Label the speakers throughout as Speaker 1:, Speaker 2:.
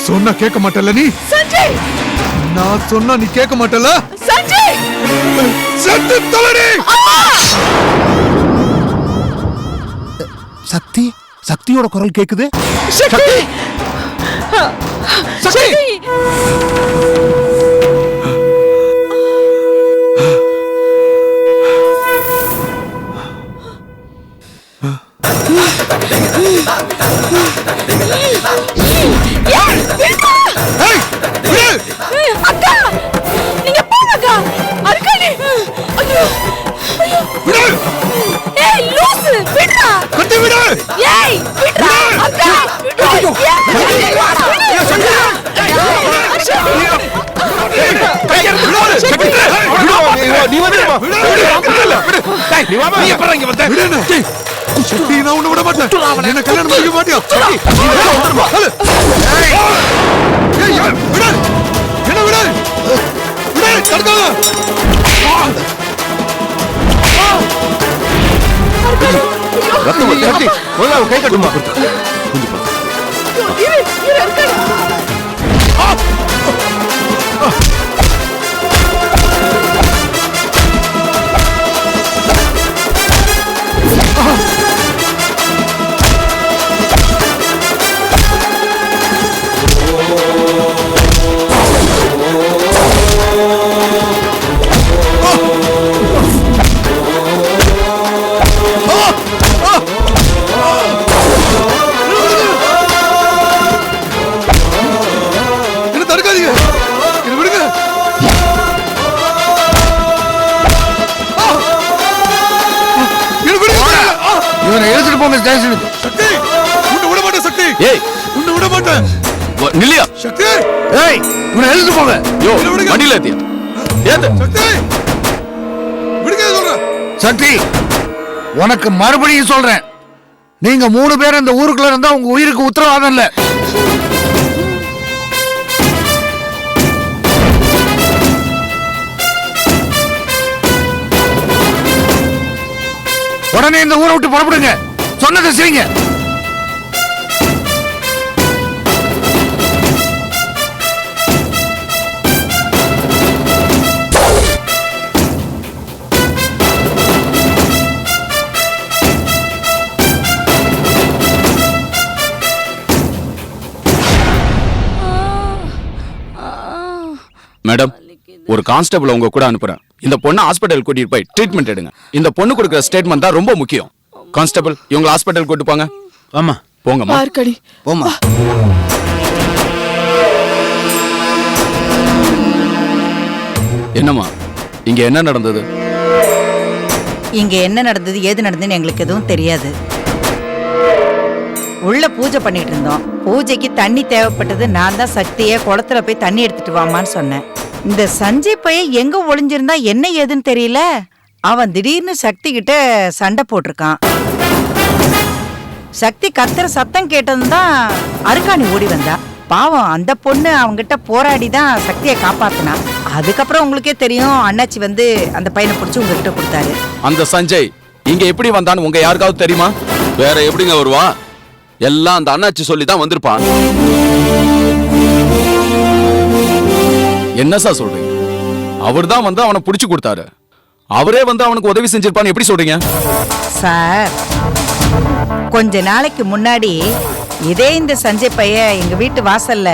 Speaker 1: சொன்னா கேட்க மாட்டல நீ
Speaker 2: சஞ்சய்.
Speaker 1: நான் சொன்னா நீ கேட்க மாட்டல
Speaker 2: சஞ்சய்.
Speaker 1: செத்து தொலைடி.
Speaker 3: சக்தி, சக்தியோட குரல் கேக்குது.
Speaker 2: சக்தி. சக்தி. அக்கா நீங்க போங்க அர்க்கனி. ஐயோ ஐயோ
Speaker 1: விடு.
Speaker 2: ஏய் லூசு விடுடா.
Speaker 1: கட்டி விடு.
Speaker 2: ஏய் விடுடா அக்கா விடு. ஏய் சஞ்சய்.
Speaker 1: நீ வந்துடா. நீ வா. நீ எப்பற இங்க வந்த? விடு. சக்தி நான் உன்னை விட மாட்டேன். என்ன கல்யாணம் பண்ணிக்க மாட்டியா? நீ வந்துடா. ஏய் ஏய் விடு. என்ன விடு. விடு தடுக்காத.
Speaker 3: ரத்தம் சக்தி, ஒழுங்கா கை கட்டுமா. கொஞ்சம் பா.
Speaker 2: இரு அர்க்கனி.
Speaker 1: என்ன தடுக்காதீங்க. இது விடுங்க. இது விடுங்க.
Speaker 3: இவனை எடுத்துட்டு போங்க ஸ்டேஷனுக்கு.
Speaker 1: சக்தி உன்னை விட மாட்டேன். சக்தி
Speaker 3: ஏய்
Speaker 1: உன்னை விட மாட்டேன்.
Speaker 3: நில்லியா.
Speaker 1: சக்தி
Speaker 3: ஏய் இவனை எடுத்துட்டு போங்க. யோ வண்டியில ஏத்தியா. ஏத்து.
Speaker 1: சக்தி விடுங்க சொல்றேன்.
Speaker 3: சக்தி, உனக்கு மறுபடியும் சொல்றேன், நீங்க 3 பேர் இந்த ஊருக்குள்ள இருந்தா உங்க உயிருக்கு உத்தரவாதம் இல்ல. உடனே இந்த ஊரை விட்டு புறப்படுங்க. சொன்னதை செய்யுங்க.
Speaker 4: மேடம், ஒரு கான்ஸ்டபிள் உங்க கூட அனுப்புறேன். இந்த பொண்ணை ஹாஸ்பிடல் கூட்டிட்டு போய் ட்ரீட்மெண்ட் எடுங்க. இந்த பொண்ணு கொடுக்கிற ஸ்டேட்மெண்ட் தான் ரொம்ப முக்கியம். கான்ஸ்டபிள் இவங்க ஹாஸ்பிடல் கூட்டிட்டு போங்க.
Speaker 3: ஆமா
Speaker 4: போங்கம்மா.
Speaker 2: அர்க்கனி
Speaker 3: போமா.
Speaker 4: என்னம்மா இங்க என்ன நடந்தது?
Speaker 5: இங்க என்ன நடந்தது ஏது நடந்ததுன்னு எங்களுக்கு எதுவும் தெரியாது. உள்ள பூஜை பண்ணிட்டு இருந்தோம். பூஜைக்கு தண்ணி தேவைப்பட்டது. நான் தான் சக்தியை குளத்துல போய் தண்ணி எடுத்துட்டு வாமான்னு சொன்னேன். இந்த சஞ்சய் பையன் எங்க ஒளிஞ்சிருந்தா என்ன ஏதுன்னு தெரியல. அவன் திடீர்னு சக்தி கிட்ட சண்டை போட்டிருக்கான். சக்தி கத்துற சத்தம் கேட்டதும் தான் அர்க்காணி ஓடி வந்தா. பாவம் அந்த பொண்ணு அவங்கிட்ட போராடி தான் சக்தியை காப்பாத்தினா. அதுக்கப்புறம் உங்களுக்கே தெரியும், அண்ணாச்சி வந்து அந்த பையனை பிடிச்சி உங்ககிட்ட கொடுத்தாரு.
Speaker 4: அந்த சஞ்சய் இங்க எப்படி வந்தான்னு உங்க யாருக்காவது தெரியுமா?
Speaker 6: வேற எப்படிங்க வருவா? எல்லாம் அந்த அண்ணாச்சி சொல்லி தான் வந்திருப்பான்.
Speaker 4: என்ன சார் சொல்றீங்க? அவர் தான் வந்து அவனை பிடிச்சு கொடுத்தாரு. அவரே வந்து அவனுக்கு உதவி செஞ்சிருப்பான்னு எப்படி சொல்றீங்க
Speaker 5: சார்? கொஞ்ச நாளைக்கு முன்னாடி இதே இந்த சஞ்சய் பையன் எங்க வீட்டு வாசல்ல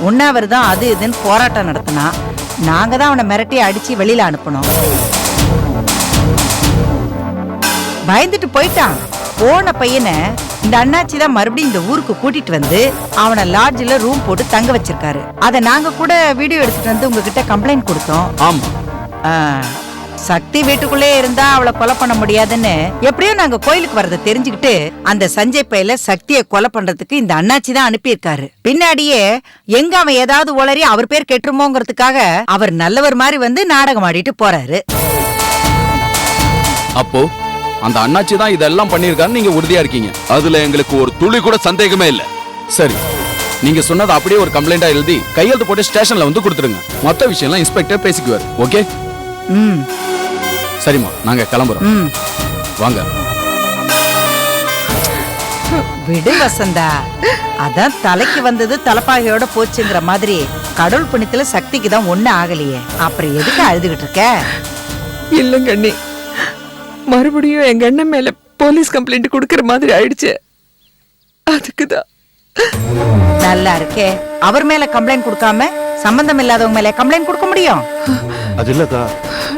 Speaker 5: உண்ணாவிரதம் அது இதுன்னு போராட்டம் நடத்தினா. நாங்க தான் அவனை மிரட்டி அடிச்சு வெளியில அனுப்பணும். பயந்துட்டு போயிட்டான். போன பையனை இந்த அண்ணாச்சி தான் மறுபடியும் இந்த ஊருக்கு கூட்டிட்டு வந்து அவனை லாட்ஜில் ரூம் போட்டு தங்க வச்சிருக்காரு. அதை நாங்க கூட வீடியோ எடுத்துட்டு வந்து உங்ககிட்ட கம்ப்ளைண்ட் கொடுத்தோம்.
Speaker 4: ஆமா.
Speaker 5: சக்தி வீட்டுக்குள்ளே இருந்தா அவளை கொலை பண்ண முடியாதுன்னு எப்படியோ நாங்க கோயிலுக்கு வரதை தெரிஞ்சுக்கிட்டு அந்த சஞ்சய் பையில சக்தியை கொலை பண்றதுக்கு இந்த அண்ணாச்சி தான் அனுப்பியிருக்காரு. பின்னாடியே எங்க அவன் ஏதாவது உளறி அவர் பேர் கெட்டுருமோங்கிறதுக்காக அவர் நல்லவர் மாதிரி வந்து நாடகம் ஆடிட்டு போறாரு.
Speaker 4: அப்போ அந்த அண்ணாச்சி தான் இதெல்லாம் பண்ணிருக்கான்னு நீங்க உறுதியா இருக்கீங்க?
Speaker 6: அதுல எங்களுக்கு ஒரு துளி கூட சந்தேகமே இல்ல.
Speaker 4: சரி, நீங்க சொன்னது அப்படியே ஒரு கம்ப்ளைண்டா எழுதி கையெழுத்து போட்டு ஸ்டேஷன்ல வந்து கொடுத்துருங்க. மொத்த விஷயம்லாம் இன்ஸ்பெக்டர் பேசிக்குவார். ஓகே? சரிம்மா, நாங்க கிளம்புறோம். வாங்க.
Speaker 5: விடு வசந்தா, அதான் தலைக்கு வந்தது தலைப்பாகையோட போச்சுங்கிற மாதிரி கடவுள் புண்ணியத்துல சக்திக்கு தான் ஒண்ணு ஆகலையே, அப்புறம் எதுக்கு அழுதுகிட்டு இருக்க?
Speaker 2: இல்லங்க அண்ணி, மறுபடியும் எங்க அண்ணன் மேல போலீஸ் கம்ப்ளைண்ட் கொடுக்கற மாதிரி ஆயிடுச்சு. அதுக்குதான்.
Speaker 5: நல்லா இருக்கே, அவர் மேல கம்ப்ளைண்ட் கொடுக்காம சம்பந்தம் இல்லாதவங்க மேல கம்ப்ளைண்ட் கொடுக்க முடியும்?
Speaker 7: அது இல்லக்கா,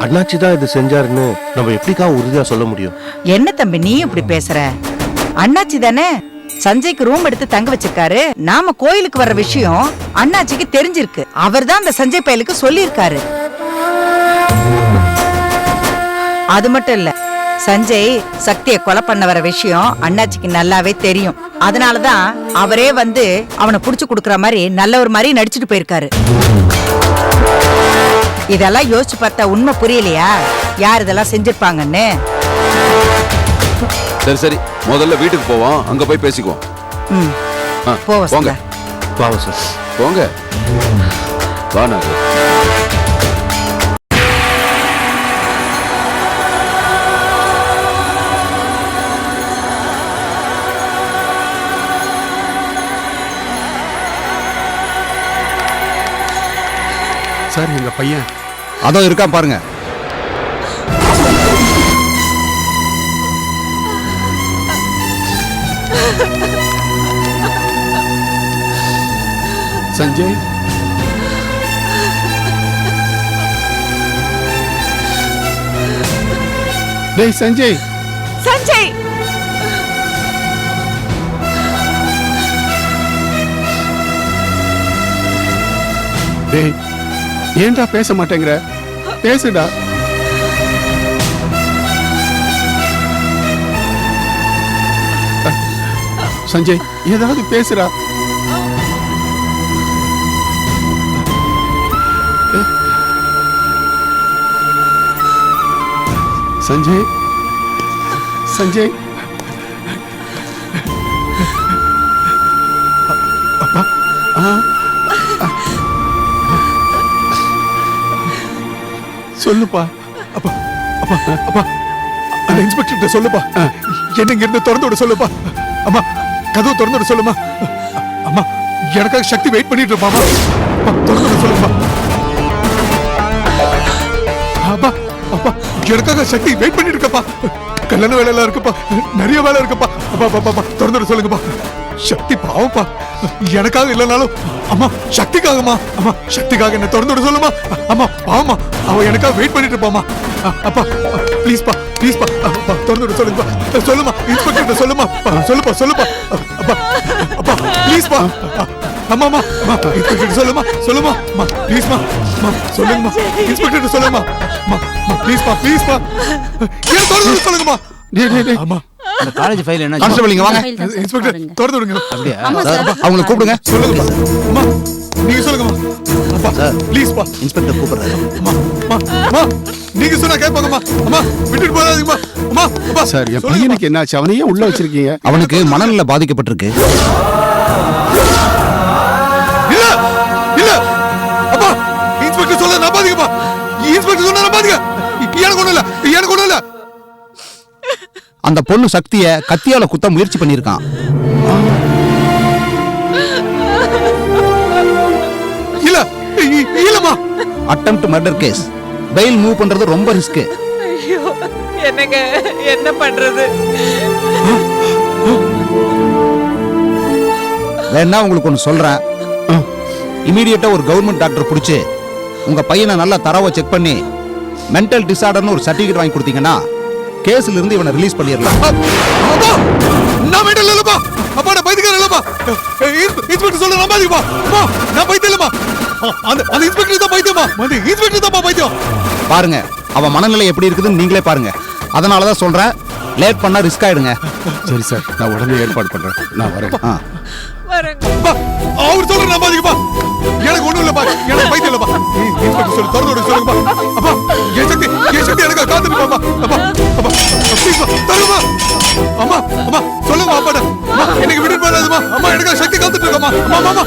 Speaker 7: அண்ணாச்சி தான் இது செஞ்சாருன்னு நம்ம எப்படிக்கா உறுதியா சொல்ல முடியும்?
Speaker 5: என்ன தம்பி நீ இப்படி பேசுற? அண்ணாச்சி தானே சஞ்சய்க்கு ரூம் எடுத்து தங்க வச்சிருக்காரு. நாம கோயிலுக்கு வர்ற விஷயம் அண்ணாச்சிக்கு தெரிஞ்சிருக்கு. அவர் தான் அந்த சஞ்சய் பயலுக்கு சொல்லியிருக்காரு. அது மட்டும் இல்ல, சஞ்சய் சக்தியை கொலை பண்ண வர விஷயம் அண்ணாச்சிக்கு நல்லாவே தெரியும். அதனாலதான் அவரே வந்து அவனை புடிச்சு கொடுக்கற மாதிரி நல்ல ஒரு மாதிரி நடிச்சுட்டு போயிருக்காரு. இதெல்லாம் யோசிச்சு பார்த்தா உண்மை புரியலையா யார் இதெல்லாம் செஞ்சிருப்பாங்கன்னு?
Speaker 6: சரி சரி, முதல்ல வீட்டுக்கு போவோம், அங்க போய் பேசிக்குவோம்.
Speaker 5: ம்,
Speaker 6: ஆ,
Speaker 5: போ
Speaker 6: போங்க
Speaker 5: வசந்தா.
Speaker 7: பாவம் சார்.
Speaker 6: போங்க. வா நாகு.
Speaker 1: சார் எங்க பையன்
Speaker 3: அதோ இருக்கான் பாருங்க.
Speaker 1: சஞ்சய், டேய் சஞ்சய்,
Speaker 2: சஞ்சய்,
Speaker 1: டேய் ஏன்டா பேச மாட்டேங்கிற? பேசுடா. சஞ்சய் ஏதாவது பேசுடா. சஞ்சய், சஞ்சய், அப்பா, சொல்லுப்பா. அப்பா அப்பா அப்பா, அந்த இன்ஸ்பெக்டர் சொல்லுப்பா, என்ன இங்க இருந்து திறந்து விட சொல்லுப்பா. அம்மா கதவு திறந்து விட சொல்லுமா. அம்மா எனக்காக சக்தி வெயிட் பண்ணிட்டு இருப்பாமா. திறந்து விட சொல்லுப்பா. அப்பா அப்பா, எனக்காக சக்தி வெயிட் பண்ணிட்டு இருக்கப்பா. கல்யாண வேலை எல்லாம் இருக்குப்பா, நிறைய வேலை இருக்குப்பா. அப்பா அப்பா அப்பா, திறந்து விட சொல்லுங்கப்பா. சக்தி பாவப்பா, எனக்காக இல்லைனாலும் அம்மா சக்திக்காகமா. அம்மா சக்திக்காக என்ன திறந்து விட சொல்லுமா. அம்மா பாவமா, அவ எனக்காக வெயிட் பண்ணிட்டு இருப்பாமா. அப்பா ப்ளீஸ்பா ப்ளீஸ்பா, திறந்து விட சொல்லுங்கப்பா. சொல்லுமா இன்ஸ்பெக்டர் சொல்லுமா. சொல்லுப்பா சொல்லுப்பா. அப்பா அப்பா ப்ளீஸ்பா. அம்மா அம்மா அம்மா, இன்ஸ்பெக்டர் சொல்லுமா சொல்லுமா. அம்மா ப்ளீஸ்மா, அம்மா சொல்லுங்கம்மா. இன்ஸ்பெக்டர் சொல்லுமா. அம்மா ப்ளீஸ்பா ப்ளீஸ்பா, ஏன் திறந்து விட சொல்லுங்கம்மா. டேய் டேய் டேய், அம்மா
Speaker 8: அந்த காலேஜ் ஃபைல் என்ன?
Speaker 3: கான்ஸ்டபிள் இங்க வாங்க.
Speaker 1: இன்ஸ்பெக்டர் திறந்து விடுங்க.
Speaker 8: அப்படியே
Speaker 3: அவங்களை கூப்பிடுங்க.
Speaker 1: சொல்லுங்கப்பா. அம்மா நீங்க சொல்லுங்கம்மா. அப்பா ப்ளீஸ்பா.
Speaker 8: இன்ஸ்பெக்டர் கூப்பிடுறாரு.
Speaker 1: அம்மா அம்மா அம்மா, நீங்க சொன்னா கேட்பாங்கம்மா. அம்மா விட்டுட்டு போகாதீங்கம்மா. அம்மா அப்பா.
Speaker 9: சார் என் பையனுக்கு என்னாச்சு? அவனையே உள்ள வச்சிருக்கீங்க?
Speaker 3: அவனுக்கு மனநல பாதிக்கப்பட்டிருக்கு.
Speaker 1: இல்ல இல்ல அப்பா, இன்ஸ்பெக்டர் சொல்ல நம்பாதீங்கப்பா. இன்ஸ்பெக்டர் சொன்னா நம்பாதீங்க. எனக்கு ஒண்ணும் இல்ல, எனக்கு ஒண்ணும் இல்ல.
Speaker 3: அந்த பொண்ணு சக்திய கத்தியால குத்த முயற்சி பண்ணிருக்கான்.
Speaker 1: இல்ல இல்லம்மா.
Speaker 3: Attempt murder case. Bail move பண்றது ரொம்ப ரிஸ்க்.
Speaker 2: ஐயோ என்னங்க, என்ன பண்றது?
Speaker 3: வேணா உங்களுக்கு ஒன்று சொல்றேன். இமீடியட்டா ஒரு கவர்மெண்ட் டாக்டர் பிடிச்சு உங்க பையனை நல்லா தரவா செக் பண்ணி மென்டல் டிசார்டர்னு ஒரு சர்டிபிகேட் வாங்கி கொடுத்தீங்கன்னா கேஸ்ல இருந்து இவனை ரிலீஸ் பண்ணிடலாம்.
Speaker 1: அப்பா நான் மெண்டல் இல்லப்பா. அப்பா நான் பைத்தியக்காரன் இல்லப்பா. இன்ஸ்பெக்டர் சொல்ல நம்பாதீங்கப்பா. அம்மா நான் பைத்தியம் இல்லம்மா. அந்த இன்ஸ்பெக்டர் தான் பைத்தியமா. அந்த இன்ஸ்பெக்டர் தான் பைத்தியம்.
Speaker 3: பாருங்க அவன் மனநிலை எப்படி இருக்குதுன்னு நீங்களே பாருங்க. அதனாலதான் சொல்றேன், லேட் பண்ணா ரிஸ்க் ஆயிடுங்க.
Speaker 9: சரி சார், நான் உடனே ஏற்பாடு பண்றேன். நான் வரேன்.
Speaker 2: வரேங்க.
Speaker 1: அப்பா அவர் சொல்ற நம்பாதீங்கப்பா. எனக்கு ஒண்ணும் இல்லப்பா, எனக்கு பைத்தியம் இல்லப்பா. இன்ஸ்பெக்டர் சொல்லி திறந்து விட சொல்லுங்கப்பா. அப்பா என் சக்தி எனக்கு காத்துருப்பாப்பா. அப்பா அப்பா ப்ளீஸ்ப்பா தருமா. அம்மா அம்மா சொல்லுங்க அப்பாடா. அம்மா எனக்கு விட்டு போகாதம்மா. அம்மா எனக்கு சக்தி காத்துட்டு இருக்கம்மா. அம்மா அம்மா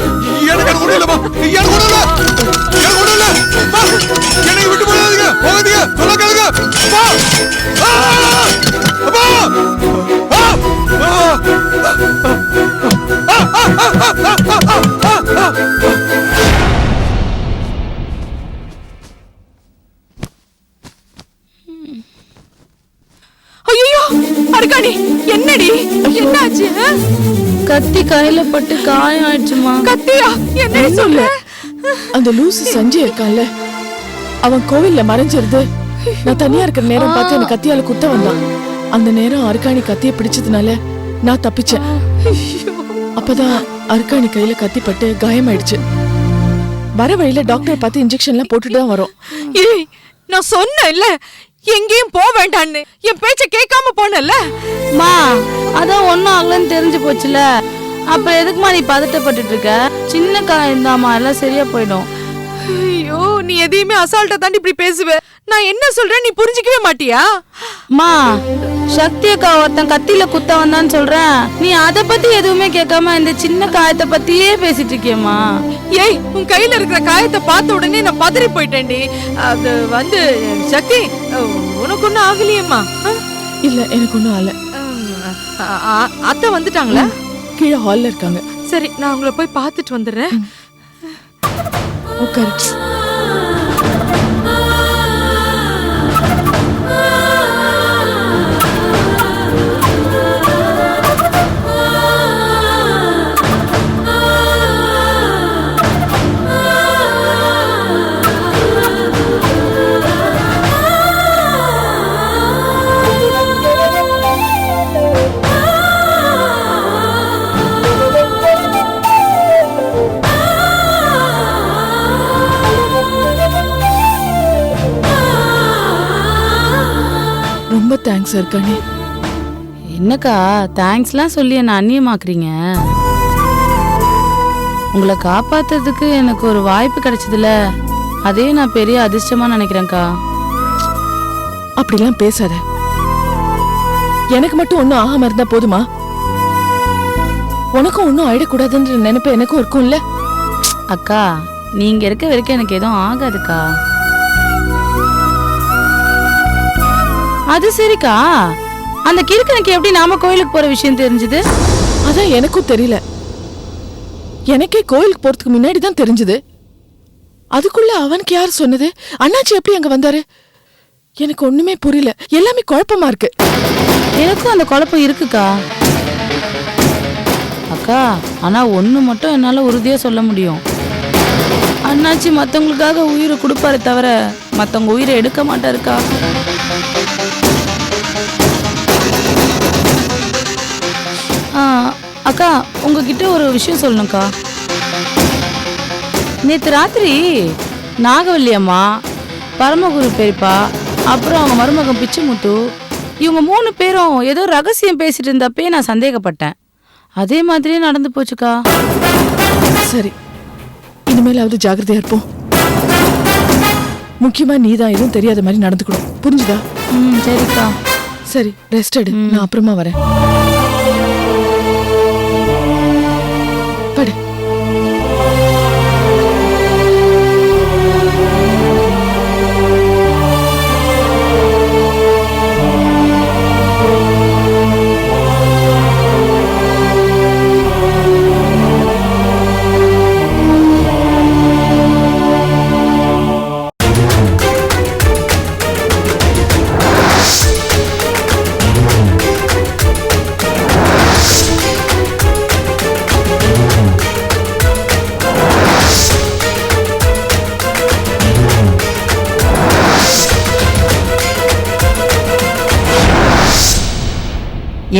Speaker 1: எனக்கு ஒண்ணும் இல்லம்மா. எனக்கு ஒண்ணும் இல்ல, எனக்கு ஒண்ணும் இல்ல. அம்மா என்னை விட்டு போகாதீங்க, போகாதீங்க, சொல்ல கேளுங்க. அப்பா அப்பா அப்பா
Speaker 10: கத்தி கையில பட்டு காயம் ஆயிடுச்சுமா.
Speaker 2: கத்தியா? என்ன சொல்ல?
Speaker 11: அந்த லூசு சஞ்சய் இருக்கான்ல, அவன் கோவில்ல மறைஞ்சிருது. நான் தனியா இருக்கிற நேரம் பார்த்து எனக்கு கத்தியால குத்த வந்தான். அந்த நேரம் அர்க்காணி கத்திய பிடிச்சதுனால நான் தப்பிச்சேன். அப்பதான் அர்க்காணி கையில கத்தி பட்டு காயமாயிடுச்சு. வர வழியில டாக்டர் பார்த்து இன்ஜெக்ஷன் எல்லாம் போட்டுட்டு தான் வரோம்.
Speaker 2: ஏய், நான் சொன்னேன்ல எங்கேயும் போக வேண்டான்னு, என் பேச்ச கேட்காம போனல.
Speaker 10: மா அதான் ஒன்னும் ஆகலன்னு தெரிஞ்சு போச்சுல, அப்ப எதுக்குமா நீ பதட்டப்பட்டுட்டு இருக்க? சின்ன காயம் தாமா, எல்லாம் சரியா போயிடும்.
Speaker 2: ஐயோ, நீ எதையுமே அசால்ட்டா தாண்டி இப்படி பேசுவ. நான் என்ன சொல்றேன் நீ புரிஞ்சிக்கவே மாட்டியா?
Speaker 10: மா சக்தி அக்கா ஒருத்தன் கத்தியில குத்த வந்தான்னு சொல்றேன், நீ அத பத்தி எதுவுமே கேட்காம இந்த சின்ன காயத்தை பத்தியே பேசிட்டு இருக்கியம்மா.
Speaker 2: ஏய், உன் கையில இருக்கிற காயத்தை பார்த்த உடனே நான் பதறி போயிட்டேன்டி. அது சக்தி, உனக்கு ஒன்னும் ஆகலையேம்மா?
Speaker 11: இல்ல, எனக்கு ஒண்ணும் ஆகல.
Speaker 2: அத்தை வந்துட்டாங்களா?
Speaker 11: கீழே ஹால்ல இருக்காங்க.
Speaker 2: சரி, நான் உங்களை போய் பார்த்துட்டு வந்துடுறேன்.
Speaker 11: உட்காரு. ரொம்ப தேங்க்ஸ் அர்க்காணி.
Speaker 10: என்னக்கா தேங்க்ஸ்லாம் சொல்லி என்ன அந்நியமாக்குறீங்க? உங்களை காப்பாத்துறதுக்கு எனக்கு ஒரு வாய்ப்பு கிடைச்சதுல, அதே நான் பெரிய அதிர்ஷ்டமா நினைக்கிறேன்க்கா.
Speaker 11: அப்படிலாம் பேசாத. எனக்கு மட்டும் ஒன்னும் ஆகாம இருந்தா போதுமா? உனக்கும் ஒன்னும் ஆயிடக்கூடாதுன்ற நினைப்பு எனக்கும் இருக்கும்ல.
Speaker 10: அக்கா நீங்க இருக்க வரைக்கும் எனக்கு எதுவும் ஆகாதுக்கா. அது சரிக்கா, அந்த கிறுக்கனுக்கு எப்படி நாம கோயிலுக்கு போற விஷயம் தெரிஞ்சது?
Speaker 11: அதான் எனக்கும் தெரியல. எனக்கே கோயிலுக்கு போறதுக்கு முன்னாடி தான் தெரிஞ்சது. அதுக்குள்ள அவனுக்கு யார் சொன்னது? அண்ணாச்சி எப்படி அங்க வந்தாரு? எனக்கு ஒண்ணுமே புரியல. எல்லாமே குழப்பமா இருக்கு.
Speaker 10: எனக்கும் அந்த குழப்பம் இருக்குக்கா. அக்கா ஆனா ஒண்ணு மட்டும் என்னால உறுதியா சொல்ல முடியும். அண்ணாச்சி மத்தவங்களுக்காக உயிரை கொடுப்பாரு தவிர மத்தவங்க உயிரை எடுக்க மாட்டாருக்கா. அக்கா உங்ககிட்ட ஒரு விஷயம் சொல்லணும்க்கா. நேற்று ராத்திரி நாகவல்லி அம்மா, பரமகுரு பெரியப்பா, அப்புறம் அவங்க மருமகன் பிச்சுமுத்து, இவங்க 3 பேரும் ஏதோ ரகசியம் பேசிட்டு இருந்தப்பே நான் சந்தேகப்பட்டேன். அதே மாதிரியே நடந்து போச்சுக்கா.
Speaker 11: சரி, இனிமேலாவது ஜாக்கிரதையா இருப்போம். முக்கியமா நீதான் எதுவும் தெரியாத மாதிரி நடந்துக்கணும். புரிஞ்சுதா?
Speaker 10: சரிக்கா.
Speaker 11: சரி, ரெஸ்ட் எடு. நான் அப்புறமா வரேன். படு.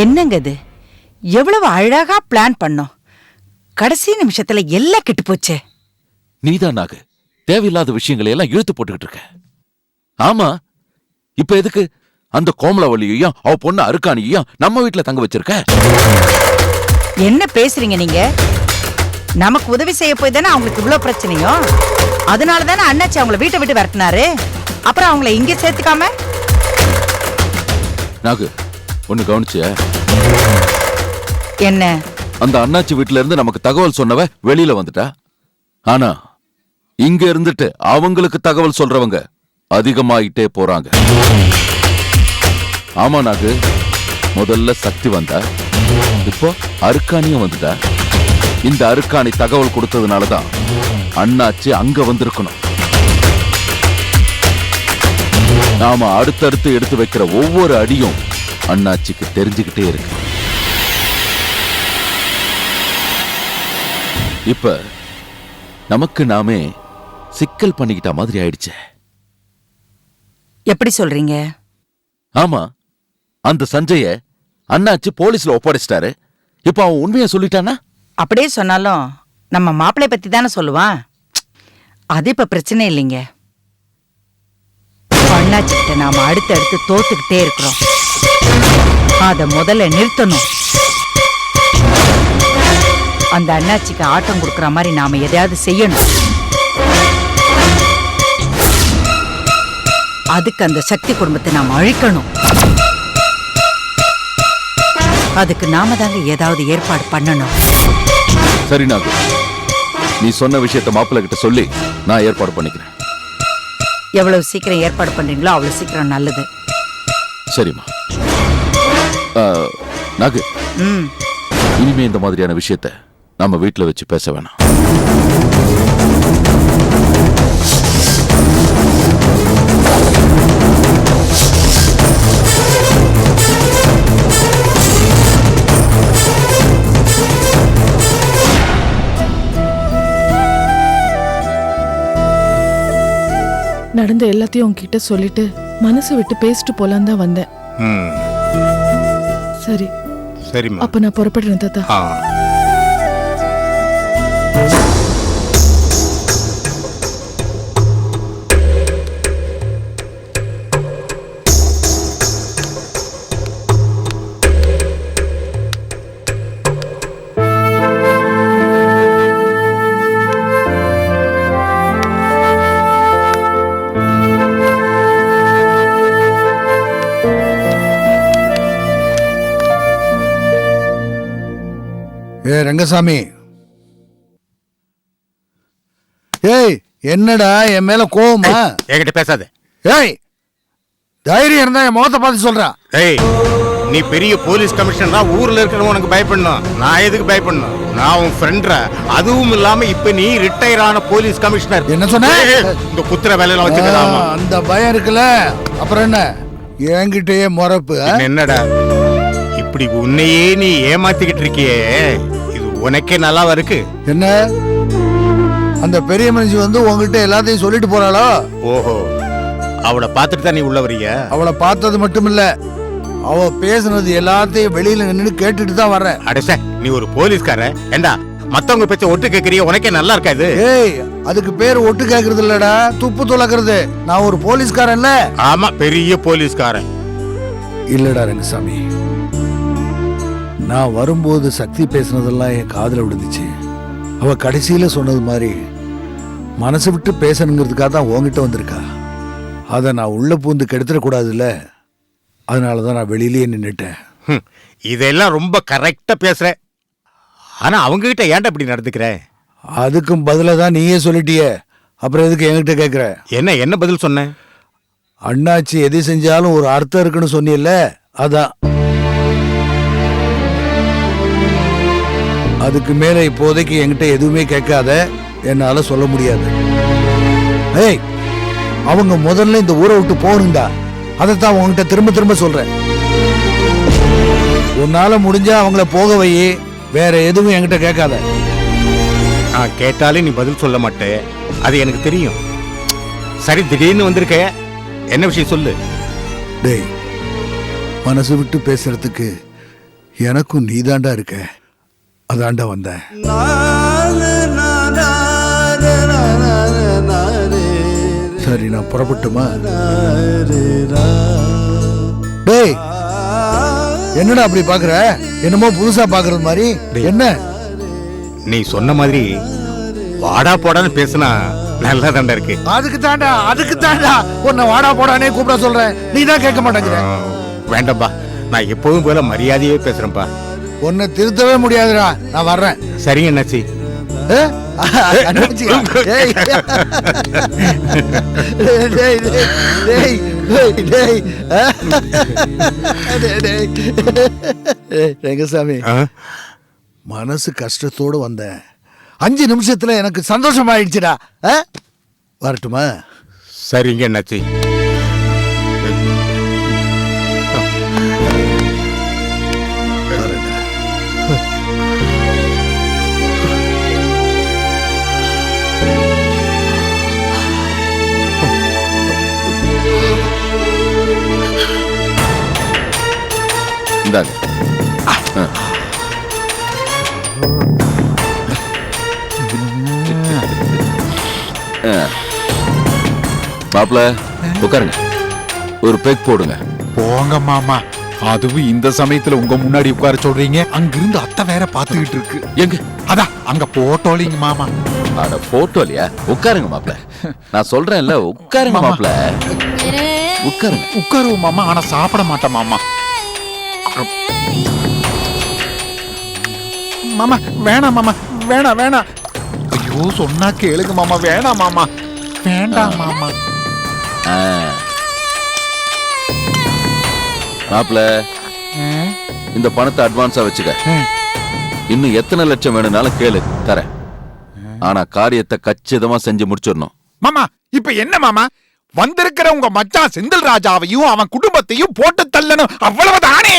Speaker 5: என்னங்க இது? எவ்வளவு அழகா பிளான் பண்ணோம், கடைசி நிமிஷத்துல எல்லாம் கெட்டு போச்சே.
Speaker 6: நீதான் நாகு தேவையில்லாத விஷயங்களை எல்லாம் இழுத்து போட்டுக்கிட்டு இருக்க. ஆமா, இப்ப எதுக்கு அந்த கோமலவல்லியையும் அவ பொண்ணு அருக்காணியையும் நம்ம வீட்டுல தங்க வச்சிருக்க?
Speaker 5: என்ன பேசுறீங்க நீங்க? நமக்கு உதவி செய்ய போய் தானே அவங்களுக்கு இவ்வளவு பிரச்சனையும். அதனால தானே அண்ணாச்சி அவங்கள வீட்டை விட்டு விரட்டினாரு. அப்புறம் அவங்கள இங்க சேர்த்துக்காம.
Speaker 6: நாகு ஒண்ணு கவனிச்சிய?
Speaker 5: என்ன?
Speaker 6: அந்த அண்ணாச்சி வீட்டுல இருந்து நமக்கு தகவல் சொன்னவ வெளியில வந்துட்டா. ஆனா இங்க இருந்துட்டு அவங்களுக்கு தகவல் சொல்றவங்க அதிகமாயிட்டே போறாங்க. ஆமா நாகு, முதல்ல சக்தி வந்தா, இப்போ அருக்காணியும் வந்துட்டா. இந்த அருக்காணி தகவல் கொடுத்ததுனாலதான் அண்ணாச்சி அங்க வந்திருக்கணும். நாம அடுத்தடுத்து எடுத்து வைக்கிற ஒவ்வொரு அடியும் அண்ணாச்சிக்கு தெரிஞ்சுக்கிட்டே இருக்கு. இப்ப நமக்கு நாமே சிக்கல் பண்ணிக்கிட்ட மாதிரி ஆயிடுச்சே.
Speaker 5: எப்படி சொல்றீங்க?
Speaker 6: ஆமா, அந்த சஞ்சய அண்ணாச்சி போலீஸ்ல ஒப்படைச்சிட்டாரு. இப்ப அவன் உண்மையை சொல்லிட்டானா?
Speaker 5: அப்படியே சொன்னாலும் நம்ம மாப்பிள்ளை பத்தி தானே சொல்லுவான். அது இப்ப பிரச்சனை இல்லைங்க. அண்ணாச்சிக்கிட்ட நாம அடுத்தடுத்து தோத்துக்கிட்டே இருக்கிறோம். அத முதல்ல நிறுத்தணும். அந்த அண்ணாச்சிக்கு ஆட்டம் கொடுக்கற மாதிரி நாம எதையாவது செய்யணும். அதுக்கு அந்த சக்தி குடும்பத்தை நாம அழிக்கணும். அதுக்கு நாம தாங்க ஏதாவது ஏற்பாடு பண்ணணும்.
Speaker 6: சரி நாகு, நீ சொன்ன விஷயத்த மாப்பிள்ளை கிட்ட சொல்லி நான் ஏற்பாடு பண்ணிக்கிறேன்.
Speaker 5: எவ்வளவு சீக்கிரம் ஏற்பாடு பண்றீங்களோ அவ்வளவு சீக்கிரம் நல்லது.
Speaker 6: சரிம்மா. நாகு, இனிமே இந்த மாதிரியான விஷயத்த நம்ம வீட்டுல வச்சு பேச வேணாம்.
Speaker 11: நடந்த எல்லாத்தையும் உங்ககிட்ட சொல்லிட்டு மனசு விட்டு பேசிட்டு போலான்னு தான் வந்தேன். சரி
Speaker 9: சரிம்மா.
Speaker 11: அப்ப நான் புறப்படுறேன் தாத்தா.
Speaker 1: ரங்கசாமி, ஏய் என்னடா என் மேல கோவமா?
Speaker 9: என்கிட்ட பேசாத.
Speaker 1: ஏய், தைரியம் இருந்தா என் முகத்தை பார்த்து சொல்றான்.
Speaker 9: ஏய், நீ பெரிய போலீஸ் கமிஷனரா, ஊர்ல இருக்கிறவங்க உனக்கு பயப்படணும். நான் எதுக்கு பயப்படணும்? நான் உன் ஃப்ரெண்ட்ரா. அதுவும் இல்லாம இப்ப நீ ரிட்டையர் ஆன போலீஸ் கமிஷனர்.
Speaker 1: என்ன சொன்ன?
Speaker 9: இந்த குத்துற வேலையில வச்சுக்கலாம்.
Speaker 1: அந்த பயம் இருக்குல்ல, அப்புறம் என்ன என்கிட்டயே முறப்பு?
Speaker 9: என்னடா இப்படி உன்னையே நீ ஏமாத்திக்கிட்டு இருக்கியே, இது உனக்கே நல்லாவா இருக்கு?
Speaker 1: என்ன அந்த பெரிய மனுஷி வந்து உங்ககிட்ட எல்லாத்தையும் சொல்லிட்டு போறாளோ?
Speaker 9: ஓஹோ, அவளை பார்த்துட்டு தான் நீ உள்ள வர்றீங்க?
Speaker 1: அவளை பார்த்தது மட்டும் இல்ல, அவ பேசுனது எல்லாத்தையும் வெளியில நின்று கேட்டுட்டு தான் வர்றேன்.
Speaker 9: அடசே, நீ ஒரு போலீஸ்கார. ஏண்டா மத்தவங்க பேச்ச ஒட்டு கேக்குறிய? உனக்கே நல்லா இருக்காது?
Speaker 1: ஏய், அதுக்கு பேர் ஒட்டு கேக்குறது இல்லடா, துப்பு துளக்குறது. நான் ஒரு போலீஸ்காரன்ல.
Speaker 9: ஆமா, பெரிய போலீஸ்காரன்.
Speaker 1: இல்லடா ரங்கசாமி, நான் வரும்போது சக்தி பேசுனதெல்லாம் என் காதுல விழுந்துச்சு. அவ கடைசியில சொன்னது மாதிரி மனசு விட்டு பேசணுங்கிறதுக்காக தான் உங்ககிட்ட வந்திருக்கா. அதை நான் உள்ள பூந்து கெடுத்துடக்கூடாதுல்ல, அதனாலதான் நான் வெளியிலேயே நின்னுட்டேன்.
Speaker 9: இதெல்லாம் ரொம்ப கரெக்டா பேசுற. ஆனா அவங்க கிட்ட ஏன்டா இப்படி நடந்துக்கிற?
Speaker 1: அதுக்கும் பதில தான் நீயே சொல்லிட்டியே, அப்புறம் எதுக்கு என்கிட்ட கேக்குற?
Speaker 9: என்ன பதில் சொன்ன?
Speaker 1: அண்ணாச்சி எது செஞ்சாலும் ஒரு அர்த்தம் இருக்குன்னு சொன்னியல்ல, அதான். அதுக்கு மேல இப்போதைக்கு என்கிட்ட எதுவுமே கேட்காத, என்னால சொல்ல முடியாது. ஏய், அவங்க முதல்ல இந்த ஊரை விட்டு போகணும்டா. அதைத்தான் உங்ககிட்ட திரும்ப திரும்ப சொல்றேன். உன்னால முடிஞ்சா அவங்கள போக வை, வேற எதுவும் என்கிட்ட கேட்காத.
Speaker 9: நான் கேட்டாலே நீ பதில் சொல்ல மாட்டே, அது எனக்கு தெரியும். சரி, திடீர்னு வந்திருக்க, என்ன விஷயம் சொல்லு.
Speaker 1: டேய், மனசு விட்டு பேசுறதுக்கு எனக்கும் நீதாண்டா இருக்க, அதாண்டா வந்தேன். சரி, நான் புறப்பட்டுமா? டேய், என்னடா அப்படி பாக்குற? என்னமோ புதுசா பாக்குறது மாதிரி. என்ன
Speaker 9: நீ சொன்ன மாதிரி வாடா போடான்னு பேசினா நல்லா தாண்டா இருக்கு.
Speaker 1: அதுக்கு தாண்டா உன்னை வாடா போடானே கூப்பிட சொல்றேன். நீ தான் கேட்க மாட்டேங்கிற.
Speaker 9: வேண்டாம்பா, நான் எப்போதும் போல மரியாதையே பேசுறேன்பா.
Speaker 1: உன்னை திருத்தவே முடியாதுடா, நான் வர்றேன்.
Speaker 9: சரிங்க அண்ணாச்சி.
Speaker 1: ரங்கசாமி, மனசு கஷ்டத்தோடு வந்தேன். 5 நிமிஷத்துல எனக்கு சந்தோஷமாயிடுச்சுடா. வரட்டுமா?
Speaker 9: சரிங்க அண்ணாச்சி.
Speaker 6: இந்தாங்க. மாப்பிள உட்காருங்க, ஒரு பெக் போடுங்க.
Speaker 1: போங்க மாமா, அதுவும் இந்த சமயத்துல உங்க முன்னாடி உட்கார சொல்றீங்க. அங்கிருந்து அத்தை வேற பாத்துக்கிட்டு இருக்கு.
Speaker 6: எங்க?
Speaker 1: அதான் அங்க போட்டோலிங்க மாமா.
Speaker 6: அட போட்டோ இல்லையா? உட்காருங்க மாப்பிள, நான் சொல்றேன்ல உட்காருங்க மாப்பிள, உட்காருங்க.
Speaker 1: உட்காருவோம் மாமா, ஆனா சாப்பிட மாட்டேன் மாமா. மாமா வேணாம் மாமா, வேணாம் வேணாம். ஐயோ சொன்னா கேளுங்க மாமா, வேணாம் மாமா, வேண்டாம் மாமா.
Speaker 6: மாப்பிள இந்த பணத்தை அட்வான்ஸா வச்சுக்க. இன்னும் எத்தனை லட்சம் வேணும்னாலும் கேளு, தரேன். ஆனா காரியத்தை கச்சிதமா செஞ்சு முடிச்சிடணும்.
Speaker 1: மாமா இப்ப என்ன மாமா, வந்திருக்கிற உங்க மச்சான் செந்தில் ராஜாவையும் அவன் குடும்பத்தையும் போட்டு தள்ளணும், அவ்வளவுதானே?